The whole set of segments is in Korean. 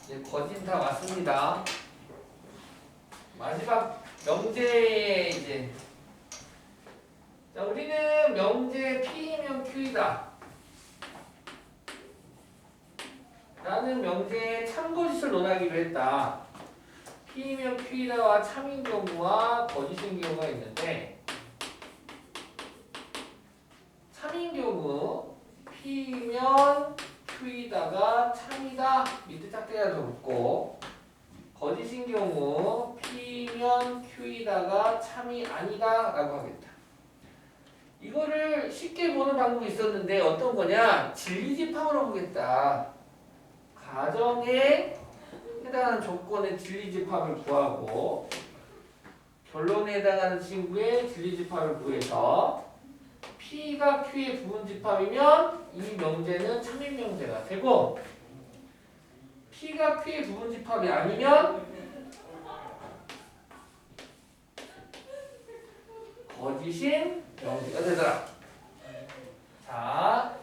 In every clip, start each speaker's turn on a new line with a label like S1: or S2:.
S1: 이제 거진 다 왔습니다. 마지막 명제 이제. 자, 우리는 명제 P면 Q이다 라는 명제의 참거짓을 논하기로 했다. P면 Q이다와 참인 경우와 거짓인 경우가 있는데, 참인 경우 P면 Q이다가 참이다 밑에 짝대기가 적고, 거짓인 경우 P면 Q이다가 참이 아니다 라고 하겠다. 이거를 쉽게 보는 방법이 있었는데 어떤 거냐? 진리집합으로 보겠다. 가정에 해당하는 조건의 진리집합을 구하고 결론에 해당하는 친구의 진리집합을 구해서 P가 Q의 부분집합이면 이 명제는 참인 명제가 되고, P가 Q의 부분집합이 아니면 거짓인 명제가 되더라. 자,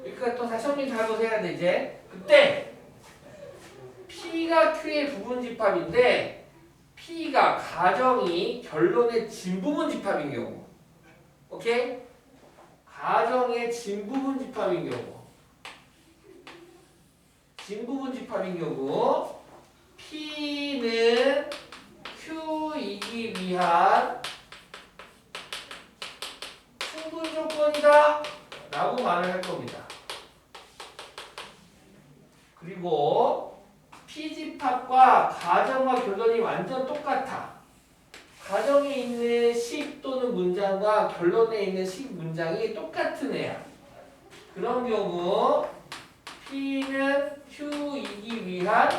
S1: 여기까지 또 다시 정리 잘 보세요. 이제 그때 P가 Q의 부분집합인데 P가 가정이 결론의 진부분집합인 경우, 오케이? 가정의 진부분집합인 경우, 진부분집합인 경우 P는 Q이기 위한 충분 조건이다 라고 말을 할 겁니다. 그리고 P집합과 가정과 결론이 완전 똑같아. 가정에 있는 식 또는 문장과 결론에 있는 식 문장이 똑같은 애야. 그런 경우 P는 Q이기 위한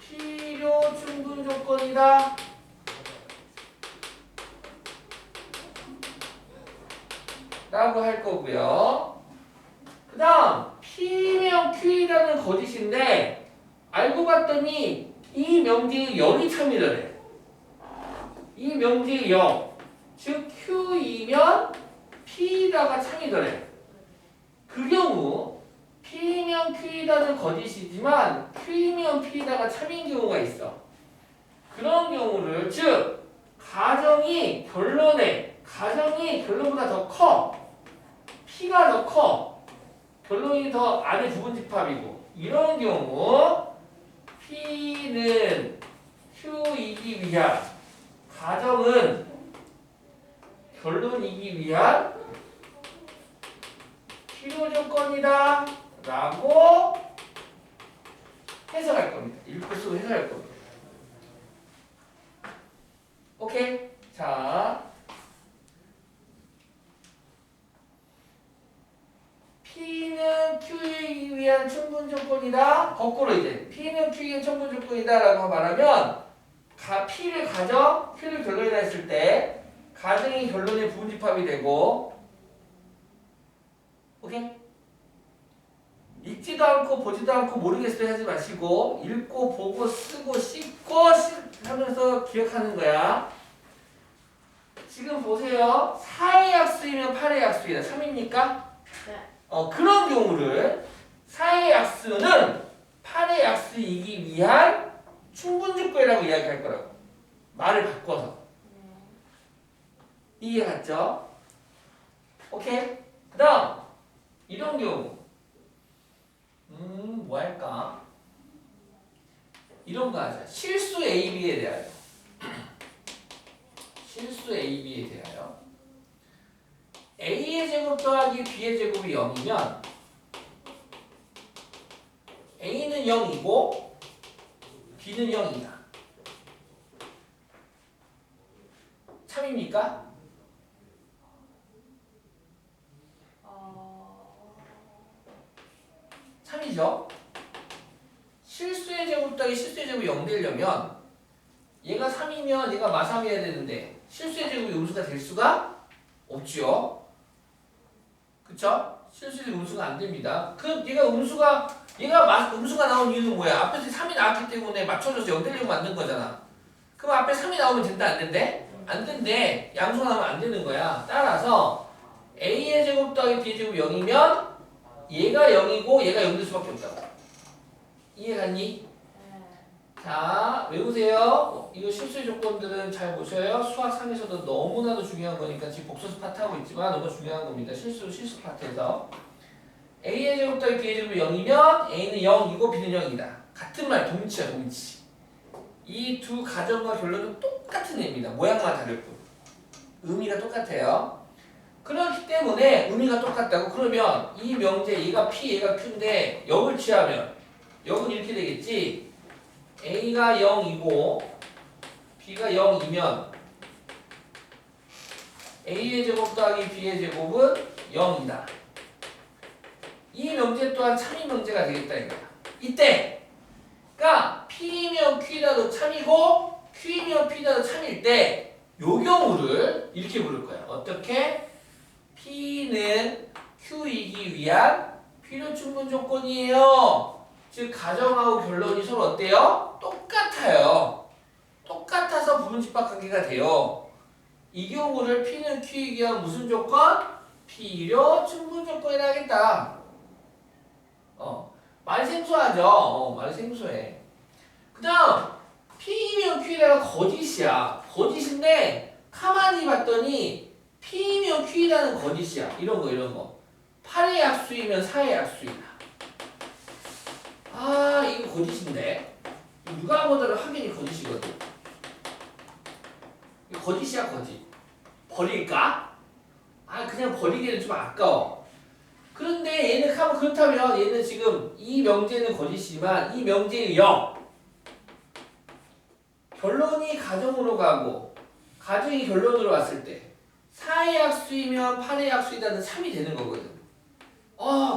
S1: 필요 충분 조건이다 라고 할 거고요. 그 다음 P면 Q이라는 거짓인데 알고 봤더니 이 명제의 0이 참이더래. 이 명제의 0, 즉 Q이면 P다가 참이더래. 그 경우 P면 Q이다는 거짓이지만 Q이면 P다가 참인 경우가 있어. 그런 경우를, 즉 가정이 결론보다 더 커, P가 더 커, 결론이 더 안에 부분집합이고, 이런 경우 P는 Q이기 위한, 가정은 결론이기 위한 필요 조건이다 라고 해석할 겁니다. 읽고 쓰고 해석할 겁니다. 오케이? 자, P는 Q이기 위한 충분 조건이다. 거꾸로 이제 P는 Q이기 위한 충분 조건이다 라고 말하면 P를 가정, Q를 결론이라 했을 때 가정이 결론의 부분집합이 되고, 오케이? 읽지도 않고 보지도 않고 모르겠어요 하지 마시고 읽고 보고 쓰고 씹고 하면서 기억하는 거야. 지금 보세요. 4의 약수이면 8의 약수이다. 3입니까?
S2: 네.
S1: 그런 경우를 4의 약수는 8의 약수이기 위한 충분조건이라고 이야기할 거라고. 말을 바꿔서. 이해 갔죠? 오케이? 그 다음 이런 경우 뭐 할까? 이런 거 하자. 실수 AB에 대하여. 실수 AB에 대하여 A의 제곱 더하기 B의 제곱이 0이면 A는 0이고 B는 0이다. 참입니까? 참이죠? 실수의 제곱 더하기 실수의 제곱이 0 되려면 얘가 3이면 얘가 마삼이어야 되는데 실수의 제곱이 음수가 될 수가 없지요. 그쵸? 실수의 제곱 음수가 안 됩니다. 얘가 음수가 나온 이유는 뭐야? 앞에서 3이 나왔기 때문에 맞춰줘서 0 되려고 만든 거잖아. 그럼 앞에 3이 나오면 된다 안 된대? 안 된대. 양수가 나오면 안 되는 거야. 따라서 A의 제곱 더하기 B의 제곱이 0이면 얘가 0이고 얘가 0 될 수밖에 없다고. 이해갔니?
S2: 네.
S1: 자, 외우세요. 이거 실수의 조건들은 잘 보셔요. 수학 3에서도 너무나도 중요한 거니까 지금 복수수 파트 하고 있지만 너무 중요한 겁니다. 실수 파트에서. A의 제곱 더하기 B의 제곱이 0이면 A는 0이고 B는 0이다. 같은 말, 동치야, 동치. 이 두 가정과 결론은 똑같은 의미입니다. 모양만 다를 뿐. 의미가 똑같아요. 그렇기 때문에 의미가 똑같다고 그러면 이 명제 얘가 P, 얘가 Q인데 0을 취하면 0은 이렇게 되겠지. A가 0이고 B가 0이면 A의 제곱 더하기 B의 제곱은 0이다. 이 명제 또한 참이 명제가 되겠다 이거야. 이때 그러니까 P면 Q이라도 참이고 Q면 P라도 참일 때 요 경우를 이렇게 부를 거야. 어떻게? P는 Q이기 위한 필요 충분 조건이에요. 즉 가정하고 결론이 서로 어때요? 똑같아요. 똑같아서 부분집합 관계가 돼요. 이 경우를 P는 Q이기 위한 무슨 조건? 필요 충분 조건이라 하겠다. 말 생소하죠? 말 생소해. 그 다음 P면 Q이라가 거짓이야. 거짓인데 가만히 봤더니 P면 Q이라는 거짓이야. 이런 거. 8의 약수이면 4의 약수이다. 아 이거 거짓인데 누가 보더라도 확연히 거짓이거든. 이거 거짓이야 거짓. 버릴까? 아 그냥 버리기는 좀 아까워. 그런데 얘는 그렇다면 얘는 지금 이 명제는 거짓이지만 이 명제의 0 결론이 가정으로 가고 가정이 결론으로 왔을 때 4의 약수이면 8의 약수이다는 3이 되는 거거든.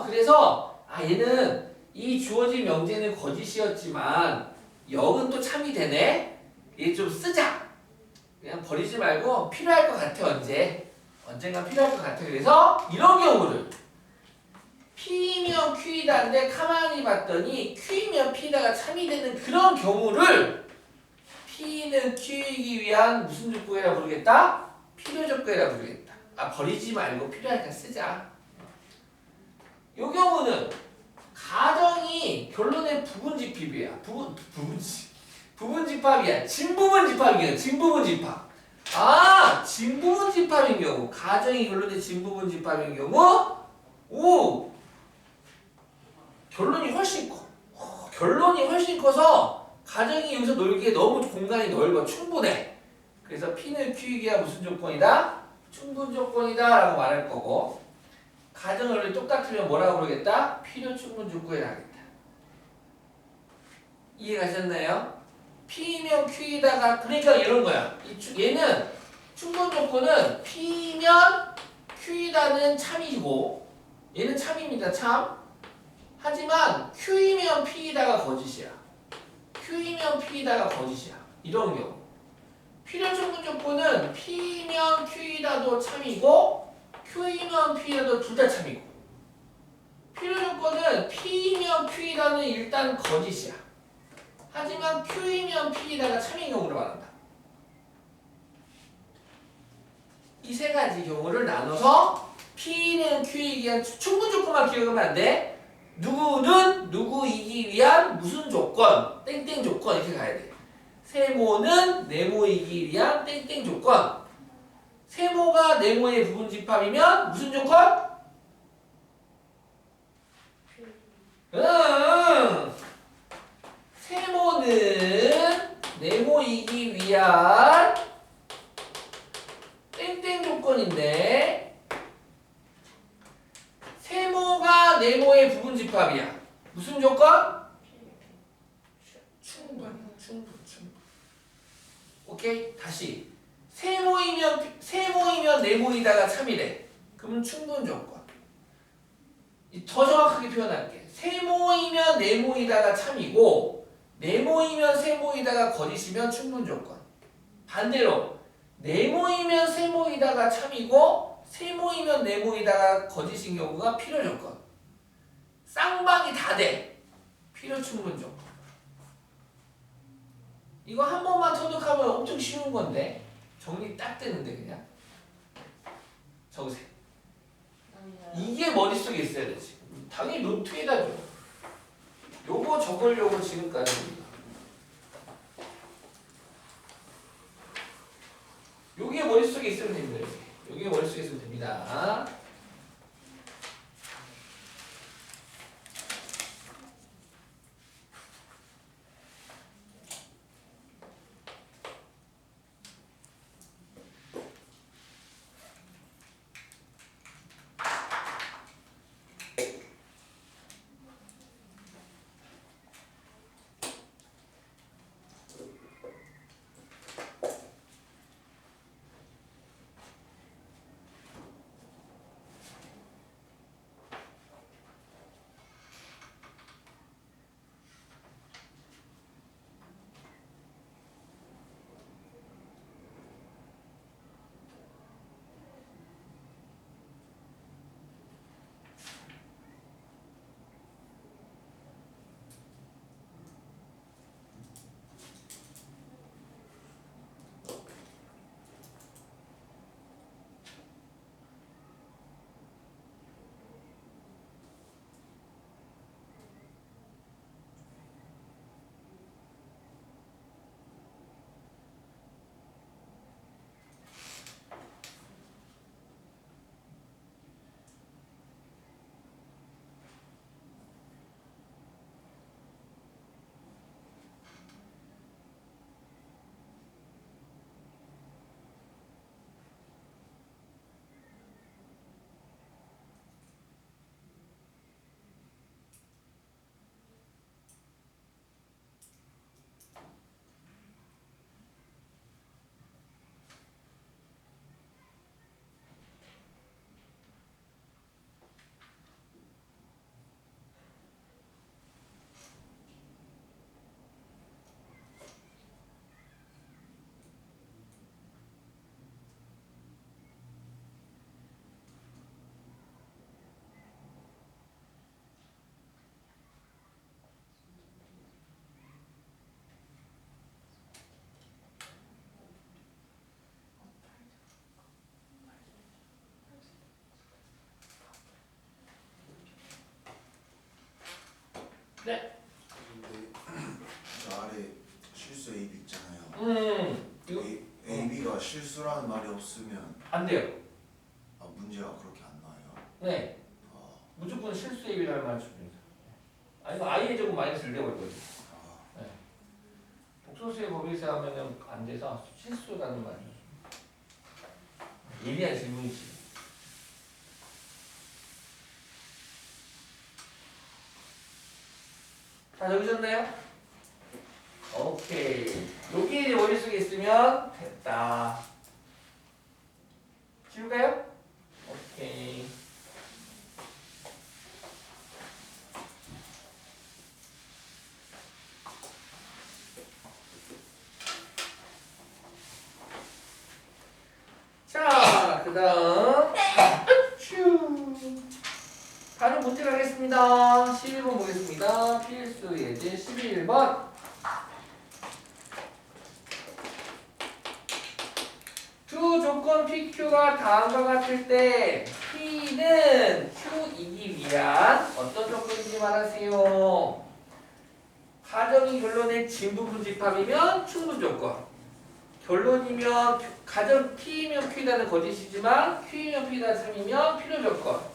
S1: 그래서 얘는 이 주어진 명제는 거짓이었지만 0은 또 참이 되네. 얘 좀 쓰자. 그냥 버리지 말고 필요할 것 같아 언젠가 필요할 것 같아. 그래서 이런 경우를 P면 Q이다인데 가만히 봤더니 Q면 P다가 참이 되는 그런 경우를 P는 Q이기 위한 무슨 조건이라 부르겠다? 필요 조건이라 부르겠다. 버리지 말고 필요하니까 쓰자. 요 경우는 가정이 결론의 부분집합이야. 부분집합이야. 진부분집합이야. 진부분집합. 진부분집합인 경우 가정이 결론의 진부분집합인 경우 결론이 훨씬 커. 결론이 훨씬 커서 가정이 여기서 놀기에 너무 공간이 넓어. 충분해. 그래서 P는 Q이기야 무슨 조건이다? 충분 조건이다 라고 말할 거고 가정을 똑같으면 뭐라고 부르겠다? 필요 충분 조건이라 하겠다. 이해가셨나요? P면 Q이다가 그러니까 이런 거야. 얘는 충분 조건은 P면 Q이다는 참이고 얘는 참입니다. 참. 하지만 Q이면 P이다가 거짓이야. Q이면 P이다가 거짓이야. 이런 경우. 필요 충분 조건은 P면 Q이다도 참이고 Q이면 P이다도 둘 다 참이고 필요 조건은 P면 Q이다는 일단 거짓이야. 하지만 Q이면 P이다가 참인 경우를 말한다. 이 세 가지 경우를 나눠서 P는 Q이기 위한 충분 조건만 기억하면 안 돼. 누구는 누구이기 위한 무슨 조건, 땡땡 조건 이렇게 가야 돼. 세모는 네모이기 위한 땡땡 조건. 세모가 네모의 부분집합이면 무슨 조건? 세모는 네모이기 위한 땡땡 조건인데 세모가 네모의 부분집합이야. 무슨 조건? 충분. 오케이? 다시. 세모이면 네모이다가 참이래. 그러면 충분 조건. 더 정확하게 표현할게. 세모이면 네모이다가 참이고 네모이면 세모이다가 거짓이면 충분 조건. 반대로 네모이면 세모이다가 참이고 세모이면 네모이다가 거짓인 경우가 필요 조건. 쌍방이 다 돼. 필요 충분 조건. 이거 한 번만 터득하면 엄청 쉬운 건데 정리 딱 되는데 그냥 적으세요. 이게 머릿속에 있어야 되지. 당연히 노트에다 줘. 요거 적으려고 지금까지 요게 머릿속에 있으면 됩니다. 요게 머릿속에 있으면 됩니다. 네.
S2: 근데 저 아래 실수 AB 있잖아요.
S1: 이거
S2: AB가 실수라는 말이 없으면
S1: 안 돼요.
S2: 문제가 그렇게 안 나와요.
S1: 네. 무조건 실수 예비라는 말을 줍니다. 아니면 i의 제곱 마이너스를 내버릴 거지. 네. 복소수의 법에서 하면은 안 돼서 실수라는 말을 예리한 질문이지. 다 적으셨나요? 오케이. 여기 이제 머릿속에 있으면 됐다. 지울까요? 오케이. 자, 그 다음. 다른 문제 가겠습니다. 11번 보겠습니다. 필수 예제 11번. 두 조건 PQ가 다음과 같을 때 P는 Q이기 위한 어떤 조건인지 말하세요. 가정이 결론의 진부분 집합이면 충분 조건. 결론이면 가정 P이면 Q이다는 거짓이지만 Q이면 P다 3이면 필요 조건.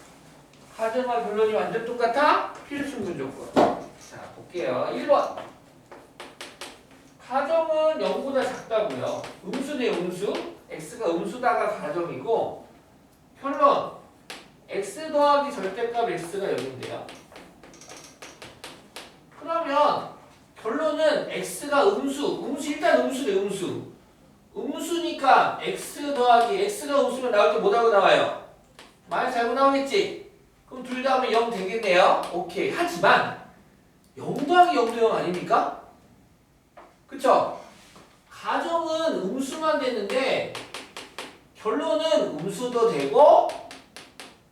S1: 가정과 결론이 완전 똑같아? 필요 충분 조건. 자, 볼게요. 1번. 가정은 0보다 작다고요. 음수네, 음수. x가 음수다가 가정이고 결론 x 더하기 절대값 x가 0인데요. 그러면 결론은 x가 음수 일단 음수네, 음수. 음수니까 x 더하기 x가 음수면 나올 때 뭐라고 나와요? 많이 잘못 나오겠지? 그럼 둘 다 하면 0 되겠네요. 오케이. 하지만 0 더하기 0도 0 아닙니까? 그쵸? 가정은 음수만 되는데 결론은 음수도 되고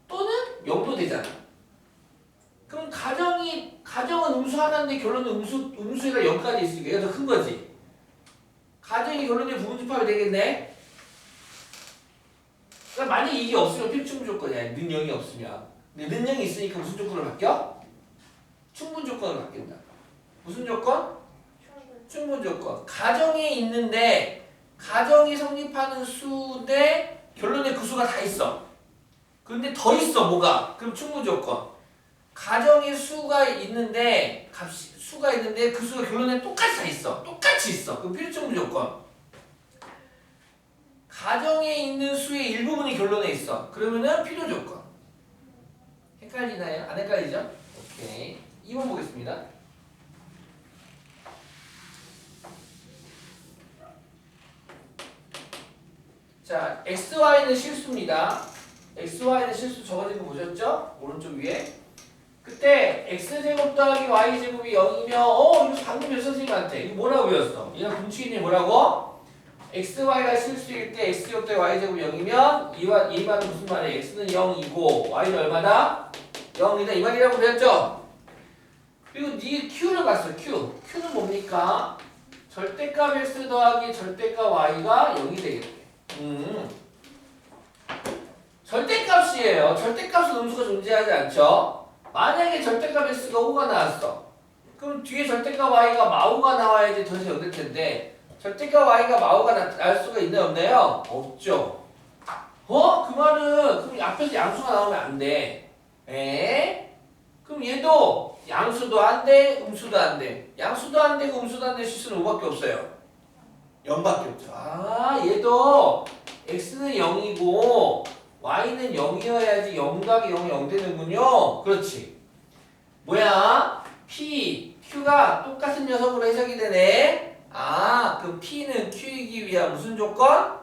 S1: 또는 0도 되잖아. 그럼 가정은 음수 하나인데 결론은 음수가 0까지 있으니까 이게 더 큰 거지. 가정이 결론의 부분집합이 되겠네. 그러니까 만약에 이게 없으면 필충분 조건이야. 는 0이 없으면. 근데 는 0이 있으니까 무슨 조건으로 바뀌어? 충분 조건으로 바뀐다. 무슨 조건? 충분 조건. 가정에 있는데 가정이 성립하는 수인데 결론에 그 수가 다 있어. 근데 더 있어 뭐가? 그럼 충분 조건. 가정의 수가 있는데 수가 있는데 그 수가 결론에 똑같이 다 있어. 똑같이 있어. 그럼 필요 충분 조건. 가정에 있는 수의 일부분이 결론에 있어. 그러면은 필요 조건. 헷갈리나요? 안 헷갈리죠? 오케이. 2번 보겠습니다. 자, XY는 실수입니다. XY는 실수 적어진 거 보셨죠? 오른쪽 위에. 그때 X제곱 더하기 Y제곱이 0이면 이거 방금 몇 선생님한테 이거 뭐라고 배웠어? 얘가 공식이니 뭐라고? XY가 실수일 때 X제곱 더하기 Y제곱이 0이면 이 말은 무슨 말이에요? X는 0이고 Y는 얼마다? 0이다 이 말이라고 배웠죠? 그리고 네 Q를 봤어. Q는 뭡니까? 절대값 X 더하기 절대값 Y가 0이 되겠대. 절대값이에요. 절대값은 음수가 존재하지 않죠? 만약에 절대값 X가 5가 나왔어. 그럼 뒤에 절대값 Y가 마우가 나와야지 전체 0될 텐데 절대값 Y가 마우가 날 수가 있나요? 없나요? 없죠. 그 말은 그럼 앞에서 양수가 나오면 안 돼. 그럼 얘도 양수도 안 돼, 음수도 안 돼. 양수도 안 되고 음수도 안 돼. 실수는 5밖에 없어요. 0밖에 없죠. 얘도 X는 0이고 Y는 0이어야지 0 더하기 0이 0 되는군요. 그렇지. 뭐야? P, Q가 똑같은 녀석으로 해석이 되네. 그럼 P는 Q이기 위한 무슨 조건?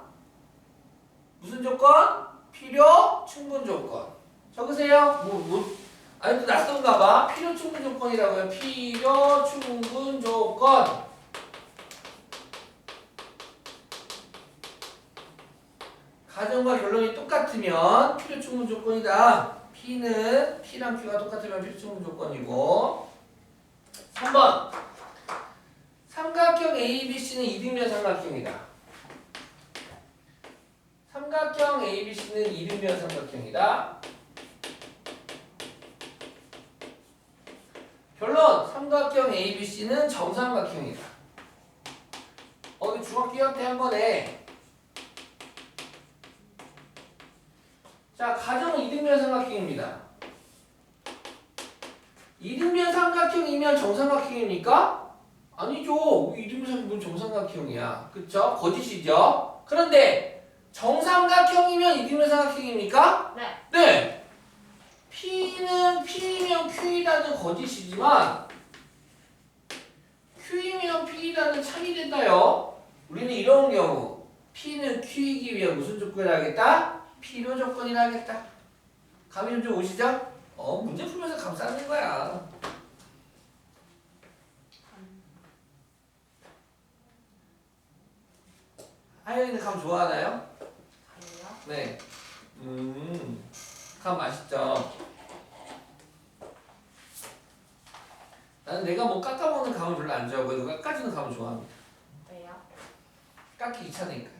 S1: 무슨 조건? 필요 충분 조건. 적으세요. 아니 또 낯선가 봐. 필요 충분 조건이라고요. 필요 충분 조건. 가정과 결론이 똑같으면 필요 충분 조건이다. P랑 Q가 똑같으면 필요 충분 조건이고. 3번. 삼각형 ABC는 이등변 삼각형이다. 삼각형 ABC는 이등변 삼각형이다. 결론. 삼각형 ABC는 정삼각형이다. 중학교 2학년 때 한 번에 자, 가정은 이등변 삼각형입니다. 이등변 삼각형이면 정삼각형입니까? 아니죠. 이등변 삼각형은 정삼각형이야. 그쵸? 거짓이죠? 그런데 정삼각형이면 이등변 삼각형입니까?
S3: 네.
S1: 네. P는 P이면 Q이다는 거짓이지만 Q이면 P이다는 참이 된다요. 우리는 이런 경우 P는 Q이기 위한 무슨 조건을 하겠다? 필요 조건이라 하겠다. 감이 좀 오시죠? 문제 풀면서 감 쌓는 거야. 하연이는 감 좋아하나요?
S3: 아니요.
S1: 네. 감 맛있죠? 나는 내가 뭐 깎아먹는 감을 별로 안 좋아하고 누가 깎아주는 감을 좋아합니다.
S3: 왜요?
S1: 깎기 귀찮으니까.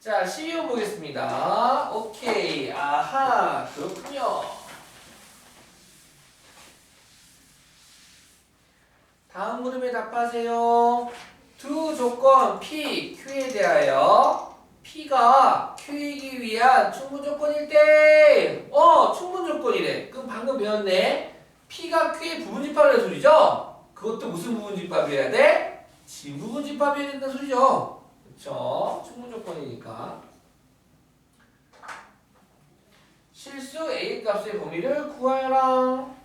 S1: 자, 12번 보겠습니다. 오케이. 아하, 그렇군요. 다음 물음에 답하세요. 두 조건 P, Q에 대하여 P가 Q이기 위한 충분 조건일 때 충분 조건이래. 그럼 방금 배웠네. P가 Q의 부분집합이라는 소리죠? 그것도 무슨 부분집합이어야 돼? 진부분집합이어야 된다는 소리죠. 그쵸? 충분 조건이니까. 실수 A 값의 범위를 구하여라.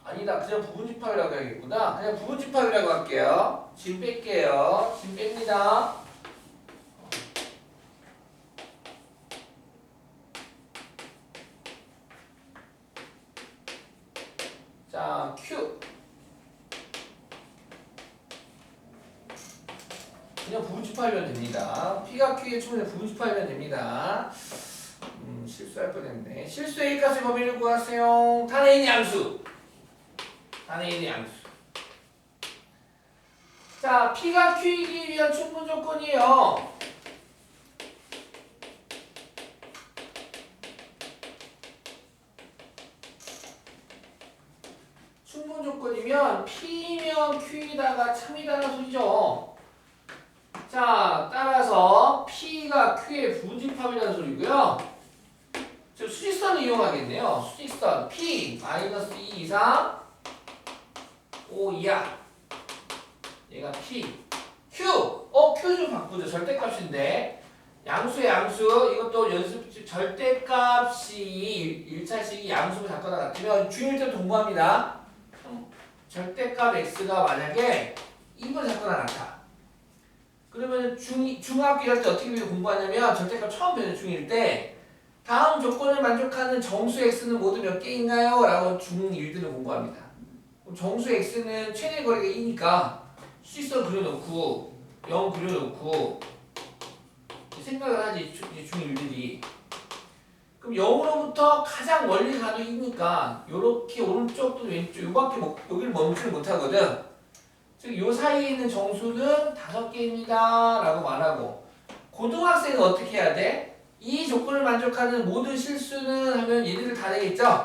S1: 아니다. 그냥 부분집합이라고 해야겠구나. 그냥 부분집합이라고 할게요. 진 뺄게요. 진 뺍니다. 자, Q. 그냥 부분집합이면 됩니다. P가 Q의 충분히 부분집합이면 됩니다. 실수할 뻔했네. 실수 A값의 범위를 구하세요. 단의 N이 양수. 단의 N이 양수. 자, P가 Q이기 위한 충분 조건이에요. 충분 조건이면 P면 Q이다가 참이다라는 소리죠. 자, 따라서 P가 Q의 부집합이라는 소리고요. 저 수직선을 이용하겠네요. 수직선 P 마이너스 2 이상 5 이하. 얘가 P. Q. Q 좀 바꾸죠. 절대값인데. 양수의 양수. 이것도 연습 절대값이 1차식이 양수로 작거나 같으면 중1 때부터 공부합니다. 절대값 x가 만약에 2번 작거나 같아. 그러면 중학교 1학년 때 어떻게 공부하냐면 절대값 처음 배우는 중1 때 다음 조건을 만족하는 정수 x는 모두 몇 개인가요? 라고 중1들을 공부합니다. 그럼 정수 x는 최대 거리가 2니까 수직선 그려놓고 0 그려놓고 생각을 하지 중1들이. 그럼 0으로부터 가장 멀리 가도 2니까 요렇게 오른쪽 또 왼쪽 요밖에 여기를 멈추지 못하거든. 즉 요 사이에 있는 정수는 5개입니다 라고 말하고, 고등학생은 어떻게 해야 돼? 이 조건을 만족하는 모든 실수는 하면 얘네들 다 되겠죠?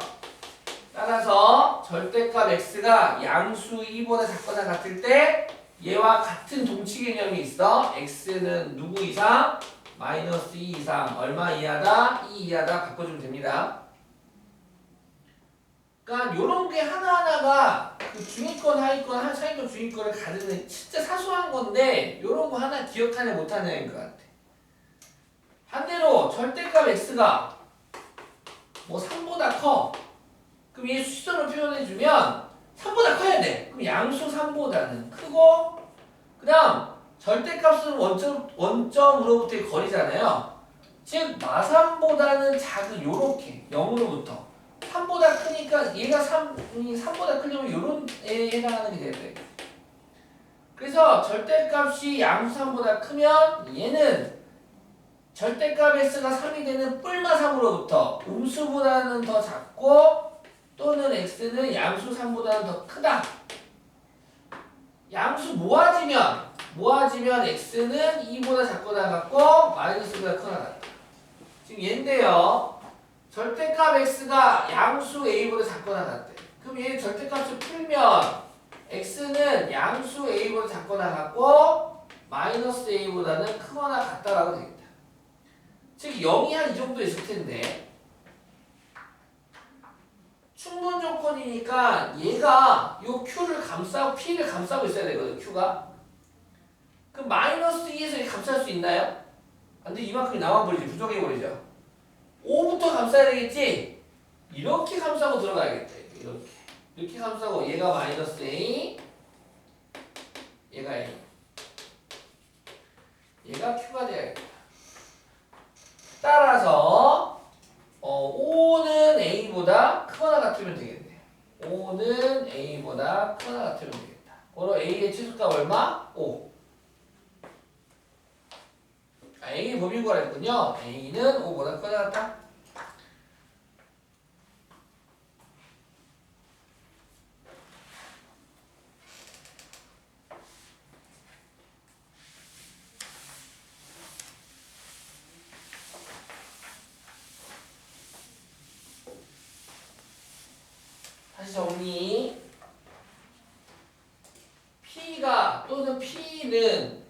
S1: 따라서 절대값 x가 양수 2보다 작거나 같을 때 얘와 같은 동치 개념이 있어. x는 누구 이상? 마이너스 2 이상 얼마 이하다? 2 이하다 바꿔주면 됩니다. 그러니까 요런 게 하나하나가 그 중위권, 하위권, 상위권, 중위권을 가르는 진짜 사소한 건데 요런 거 하나 기억하냐 못하냐인 것 같아. 반대로 절대값 x가 뭐 3보다 커. 그럼 얘 수직선으로 표현해주면 3보다 커야 돼. 그럼 양수 3보다는 크고, 그 다음 절대값은 원점으로부터의 거리잖아요. 즉 마삼보다는 작은 요렇게 0으로부터 3보다 크니까 얘가 3보다 크려면 요런 애에 해당하는 게 돼야 돼. 그래서 절대값이 양수 3보다 크면 얘는 절대값 x가 3이 되는 뿔마삼으로부터 음수보다는 더 작고, 또는 x는 양수 3보다는 더 크다. 양수 모아지면 x는 2보다 작거나 같고 마이너스보다 크거나 같다. 지금 얘인데요. 절대값 x가 양수 a보다 작거나 같대. 그럼 얘 절대값을 풀면 x는 양수 a보다 작거나 같고 마이너스 a보다는 크거나 같다라고 되겠다. 즉 0이 한 이 정도 있을 텐데, 충분 조건이니까 얘가 요 q를 감싸고 p를 감싸고 있어야 되거든. q가. 그럼 마이너스 2에서 감쌀 수 있나요? 근데 이만큼이 나와버리지. 부족해버리죠. 5부터 감싸야 되겠지? 이렇게 감싸고 들어가야겠다. 이렇게 감싸고 얘가 마이너스 a, 얘가 a, 얘가 q가 돼야겠다. 따라서 5는 a보다 크거나 같으면 되겠네. 5는 a보다 크거나 같으면 되겠다. 그럼 a의 최소값 얼마? 5. a의 범위인 거라 했군요. a는 5보다 크거나 같다. 다시 정리. P가 또는 P는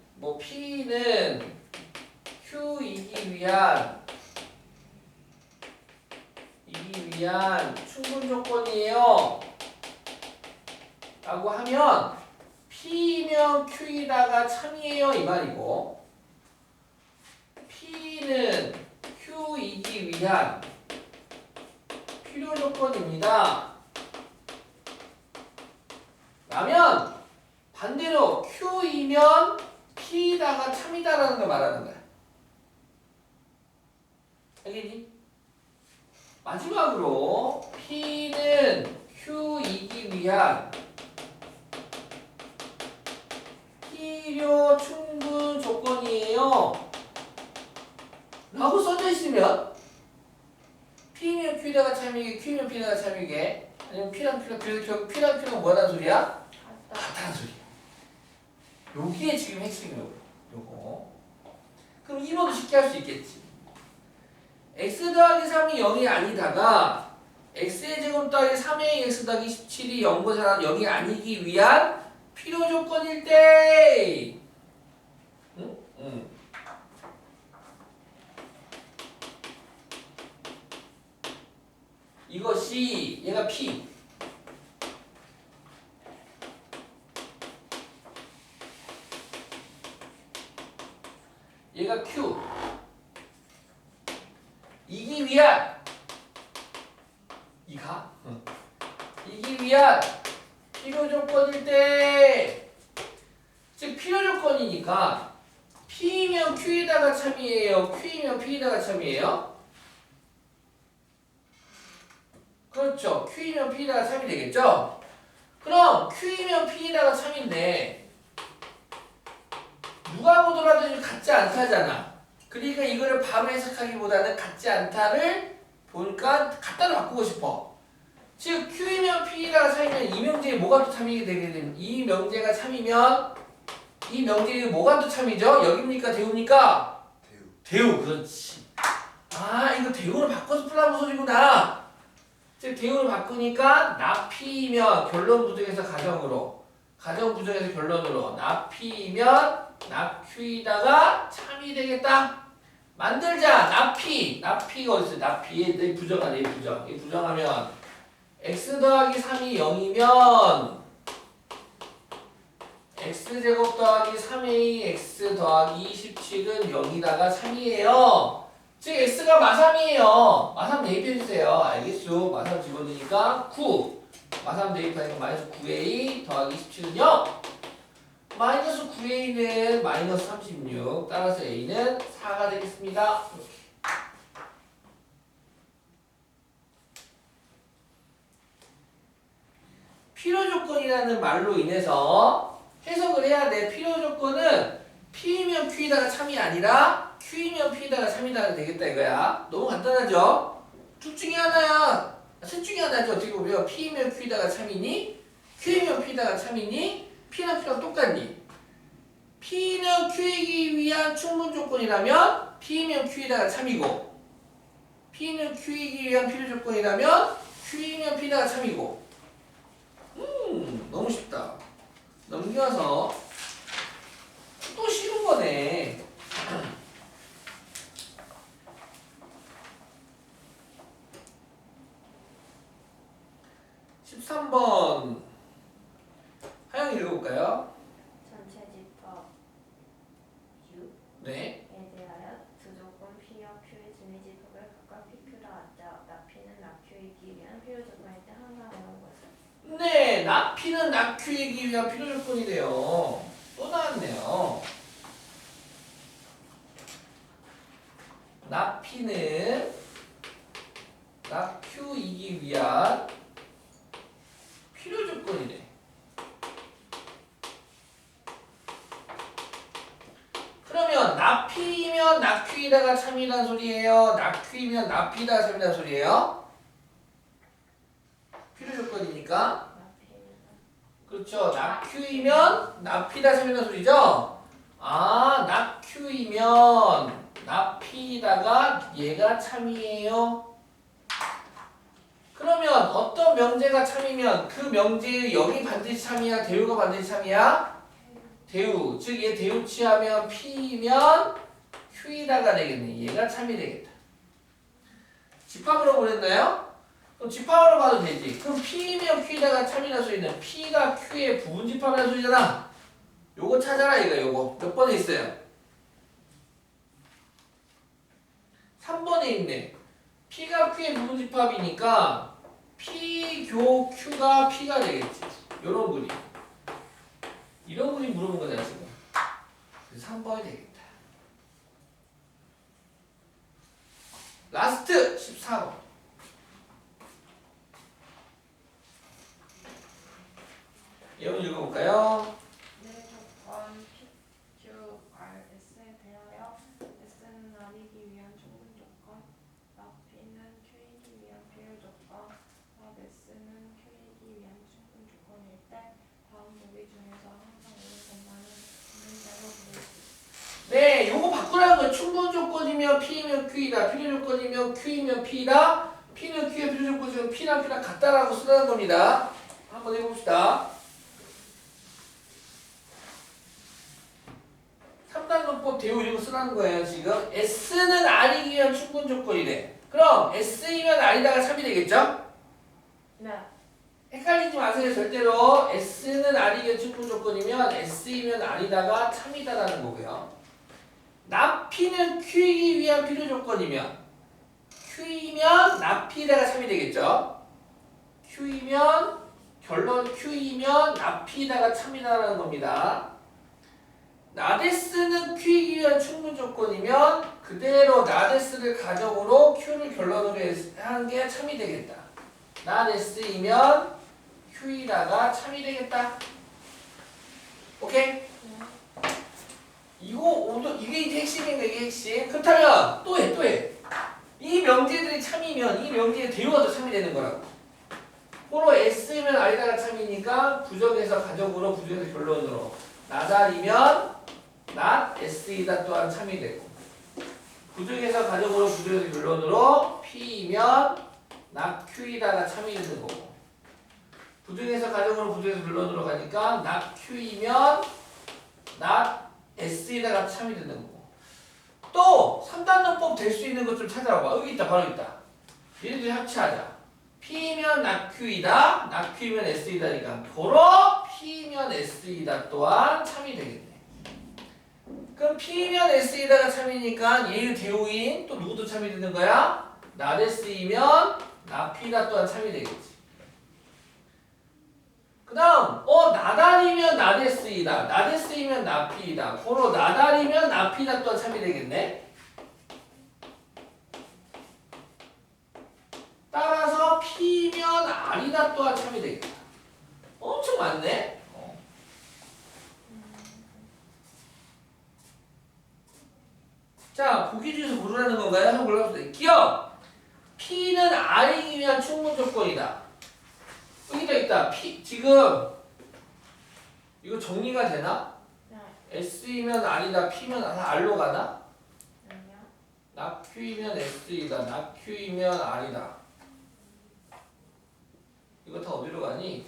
S1: Q이기 위한 충분 조건이에요 라고 하면 P면 Q이다가 참이에요 이 말이고, P는 Q이기 위한 필요 조건입니다 라면 반대로 Q이면 P다가 참이다라는 걸 말하는 거야. 알겠니? 마지막으로 P는 Q이기 위한 필요 충분 조건이에요 라고 써져 있으면 P면 Q에다가 참이게 Q면 P에다가 참이게 아니면 P랑 Q랑 그래서 결국 P랑 Q는 뭐라는 소리야? 같다는 소리야. 여기에 지금 핵심이에요. 요거. 그럼 2번도 쉽게 할 수 있겠지. x 더하기 3이 0이 아니다가 x의 제곱 더하기 3의 x 더하기 17이 0이 아니기 위한 필요 조건일 때 이것이 얘가 P 얘가 Q 이기 위한 이기 위한 필요 조건일 때, 즉 필요 조건이니까 P면 Q에다가 참이에요. Q면 P에다가 참이에요. 그렇죠. Q면 P에다가 참이 되겠죠. 그럼 Q면 P에다가 참인데 누가 보더라도 같지 않다잖아. 그러니까 이거를 바로 해석하기보다는 같지 않다를 보니까 갖다를 바꾸고 싶어. 즉 Q이면 P에다가 참이면 이 명제에 뭐가 또 참이게 되게 되면 이 명제가 참이면 이 명제에 뭐가 또 참이죠? 여기입니까? 대우입니까? 대우. 그렇지. 아 이거 대우를 바꿔서 풀라는 소리구나. 즉 대우를 바꾸니까 납피면 결론 부정에서 가정으로 가정 부정에서 결론으로 납피면 납Q에다가 참이 되겠다. 만들자. 납피가 어딨어? 납피 내 부정하네. 이 부정하면 x 더하기 3이 0이면 x제곱 더하기 3a x 더하기 17은 0이다가 3이에요. 즉 x가 마삼이에요. 마삼 대입해주세요. 알겠죠? 마삼 집어넣으니까 9 마삼 대입하니까 마이너스 9a 더하기 17은 0 마이너스 9a는 마이너스 36 따라서 a는 4가 되겠습니다. 필요 조건이라는 말로 인해서 해석을 해야 돼. 필요 조건은 P이면 Q에다가 참이 아니라 Q이면 P에다가 참이다가 되겠다 이거야. 너무 간단하죠? 둘 중에 하나야. 셋 중에 하나죠. 어떻게 보면 P이면 Q에다가 참이니 Q이면 P에다가 참이니 P랑 Q랑 똑같니? P는 Q이기 위한 충분 조건이라면 P이면 Q에다가 참이고 P는 Q이기 위한 필요 조건이라면 Q이면 P에다가 참이고 너무 쉽다. 넘겨서 또 쉬운 거네. 13번 하영 읽어볼까요?
S3: 전체 집합 U에
S1: 네.
S3: 대하여 두 조건 P와 Q의 진위 집합을 각각 PQ라 하자. 납P는 납Q이기 위한 필요 조건일 때 항상 해온 것을.
S1: 네, 납피는 납Q이기 위한 필요 조건이래요. 또 나왔네요. 납피는 납Q이기 위한 필요 조건이래. 그러면 납피면 납Q에다가 참이란 소리예요? 납Q이면 납피에다가 참이란 소리예요? 필요 조건이니까. 그렇죠. 납Q이면 납피다 참이란 소리죠? 아, 납Q이면 납피다가 얘가 참이에요. 그러면 어떤 명제가 참이면 그 명제의 0이 반드시 참이야? 대우가 반드시 참이야? 대우. 즉 얘 대우 취하면 P면 Q에다가 되겠네. 얘가 참이 되겠다. 집합으로 보냈나요? 그럼 집합으로 봐도 되지. 그럼 P면 Q에다가 참이라는 소리는 P가 Q의 부분 집합이라는 소리잖아. 요거 찾아라 이거 요거. 몇 번에 있어요? 3번에 있네. P가 Q의 부분 집합이니까 P 교 Q가 P가 되겠지. 요런 그림. 이런 그림 물어본 거잖아 지금. 그래서 3번이 되겠다. 라스트 14번. 이거 읽어볼까요?
S3: 네 조건 PQRS에 대하여 S는 납이기 위한 충분 조건 납P는 Q이기
S1: 누구라는 거야? 충분 조건이면 P이면 Q이다. 필요 조건이면 Q이면 P다. P는 Q의 필요 조건이면 P랑 Q랑 같다라고 쓰라는 겁니다. 한번 해봅시다. 3단 논법 대우 이런 거 쓰라는 거예요. 지금 S는 R이면 충분 조건이래. 그럼 S이면 R이다가 3이 되겠죠?
S3: 네.
S1: 헷갈리지 마세요. 절대로 S는 R이면 충분 조건이면 S이면 R이다가 참이다라는 거고요. 납P는 Q이기 위한 필요 조건이면 Q이면 납P다가 참이 되겠죠. Q이면 결론 Q이면 납P다가 참이다라는 겁니다. 나데스는 Q이기 위한 충분 조건이면 그대로 나데스를 가정으로 Q를 결론으로 하는 게 참이 되겠다. 나데스이면 Q이다가 참이 되겠다. 오케이? 이게 이제 핵심인가 이게 핵심. 그렇다면 또 해. 이 명제들이 참이면 이 명제의 대우가 더 참이 되는 거라고. 호로 S면 R다가 참이니까 부정에서 가정으로 부정에서 결론으로 나달이면 not S이다 또한 참이 되고 부정에서 가정으로 부정에서 결론으로 P이면 not Q이다가 참이 되는 거고 부정에서 가정으로 부정에서 결론으로 가니까 not Q이면 not S이다가 참이 되는 거고 또 3단론법 될 수 있는 것 좀 찾아봐. 여기 있다. 바로 있다. 얘네들 합치하자. P면 not Q이다. not Q면 S이다니까 도로 P면 S이다 또한 참이 되겠네. 그럼 P면 S이다가 참이니까 얘의 대우인 또 누구도 참이 되는 거야? not S이면 not P다 또한 참이 되겠지. 그 다음 나달이면 not S이다. not S이면 not P이다. 도로 나달이면 not P다 또한 참이 되겠네. 따라서 P면 R이다 또한 참이 되겠다. 엄청 많네. 자, 보기 중에서 고르라는 건가요? 한번 골라보세요. 기억! P는 R이기 위한 충분 조건이다. 여기다 있다. P, 지금 이거 정리가 되나?
S3: 네.
S1: S이면 R이다. P면 R로 가나?
S3: 아니요.
S1: not Q이면 S이다. not Q이면 R이다. 이거 다 어디로 가니?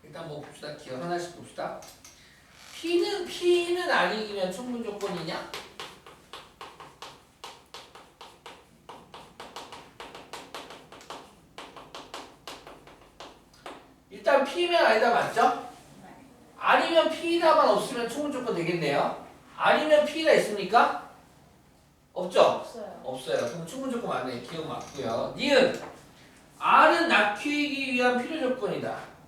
S1: 일단 뭐 봅시다. 기억 하나씩 봅시다. P는 R이면 충분 조건이냐? 일단 P면 R이다 맞죠?
S3: 네.
S1: R이면 P다만 없으면 충분 조건 되겠네요. R이면 P가 있습니까? 없죠?
S3: 없어요.
S1: 없어요. 그럼 충분 조건 맞네. 기억 맞고요. 니은 R은 not Q이기 위한 필요 조건이다.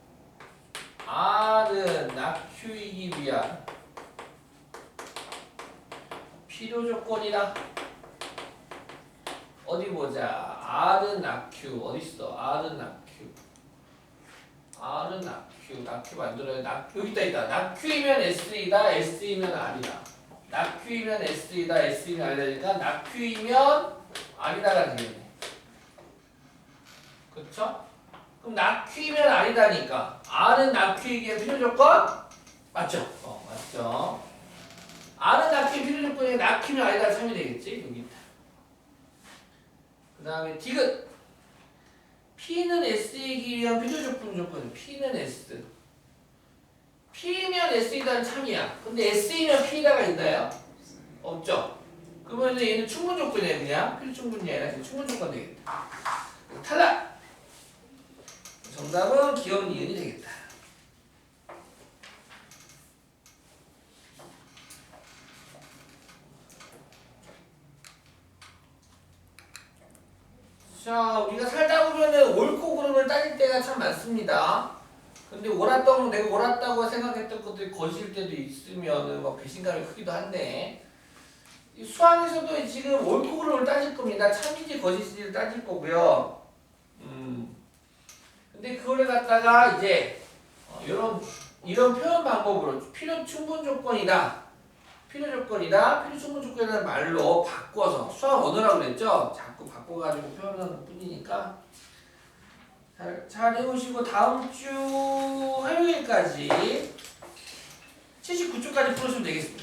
S1: R은 not Q이기 위한 필요 조건이다. 어디 보자. R은 not Q 어디 있어? R은 not Q. R은 not Q. not Q 만들어요. 여기 있다. not Q이면 S이다. S이면 R이다. not Q이면 S이다. S이면 R이다니까 not Q이면 R이다가 되겠네. 그렇죠? 그럼 not Q이면 R이다니까 R은 not Q이기에 필요 조건? 맞죠? 맞죠. R은 not Q의 필요 조건이 not Q면 R이다가 참이 되겠지? 여기 있다. 그 다음에 디귿 P는 S이기 위한 필요 조건 P는 S P면 S이다는 참이야. 근데 S이면 P다가 있나요? 없죠? 그러면 이제 얘는 충분 조건이야. 그냥 필요 충분이 아니라 충분 조건 되겠다. 탈락! 정답은 기억 니은이 되겠다. 자, 우리가 살다 보면은 옳고 그름을 따질 때가 참 많습니다. 근데 내가 옳았다고 생각했던 것들이 거짓일 때도 있으면은 막 배신감이 크기도 한데, 이 수학에서도 지금 옳고 그름을 따질 겁니다. 참인지 거짓인지를 따질 거고요. 근데 그거를 갖다가 이제 이런 이런 표현 방법으로 필요 충분 조건이다. 필요 충분 조건이라는 말로 바꿔서 수학 언어라고 그랬죠? 자꾸 바꿔가지고 표현하는 뿐이니까 잘 해보시고 다음 주 화요일까지 79쪽까지 풀으시면 되겠습니다.